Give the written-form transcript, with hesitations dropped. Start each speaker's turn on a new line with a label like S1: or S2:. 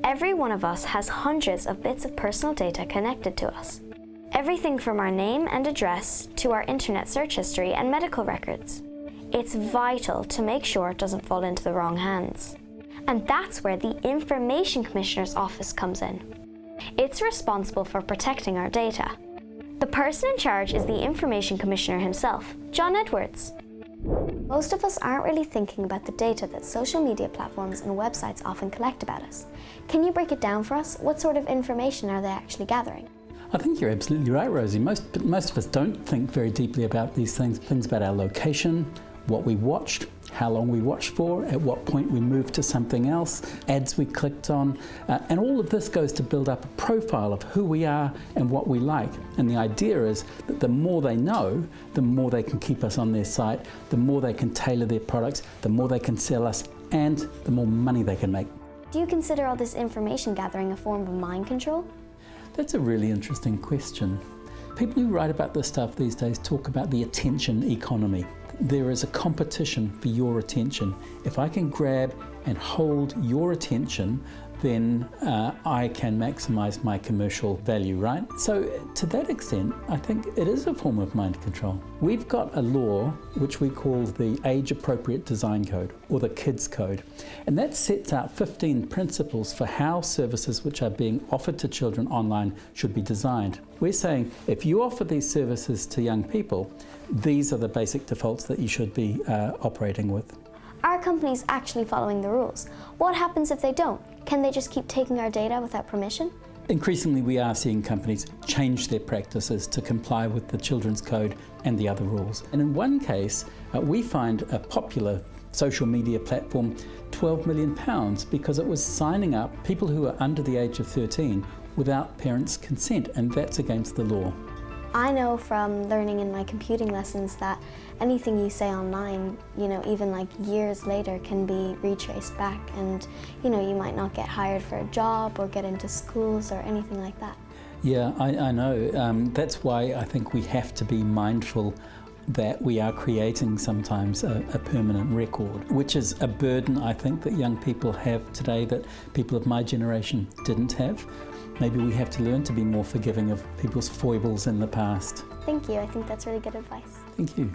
S1: Every one of us has hundreds of bits of personal data connected to us. Everything from our name and address to our internet search history and medical records. It's vital to make sure it doesn't fall into the wrong hands. And that's where the Information Commissioner's Office comes in. It's responsible for protecting our data. The person in charge is the Information Commissioner himself, John Edwards. Most of us aren't really thinking about the data that social media platforms and websites often collect about us. Can you break it down for us? What sort of information are they actually gathering?
S2: I think you're absolutely right, Rosie. Most of us don't think very deeply about these things. Things about our location, what we watched, how long we watched for, at what point we moved to something else, ads we clicked on, and all of this goes to build up a profile of who we are and what we like. And the idea is that the more they know, the more they can keep us on their site, the more they can tailor their products, the more they can sell us, and the more money they can make.
S1: Do you consider all this information gathering a form of mind control?
S2: That's a really interesting question. People who write about this stuff these days talk about the attention economy. There is a competition for your attention. If I can grab and hold your attention, then I can maximize my commercial value, right? So to that extent, I think it is a form of mind control. We've got a law which we call the Age Appropriate Design Code, or the KIDS Code, and that sets out 15 principles for how services which are being offered to children online should be designed. We're saying if you offer these services to young people, these are the basic defaults that you should be operating with.
S1: Are companies actually following the rules? What happens if they don't? Can they just keep taking our data without permission?
S2: Increasingly, we are seeing companies change their practices to comply with the Children's Code and the other rules. And in one case, we find a popular social media platform £12 million because it was signing up people who are under the age of 13 without parents' consent, and that's against the law.
S1: I know from learning in my computing lessons that anything you say online, even like years later can be retraced back, and you might not get hired for a job or get into schools or anything like that.
S2: Yeah, I know. That's why I think we have to be mindful that we are creating sometimes a permanent record, which is a burden I think that young people have today that people of my generation didn't have. Maybe we have to learn to be more forgiving of people's foibles in the past.
S1: Thank you. I think that's really good advice.
S2: Thank you.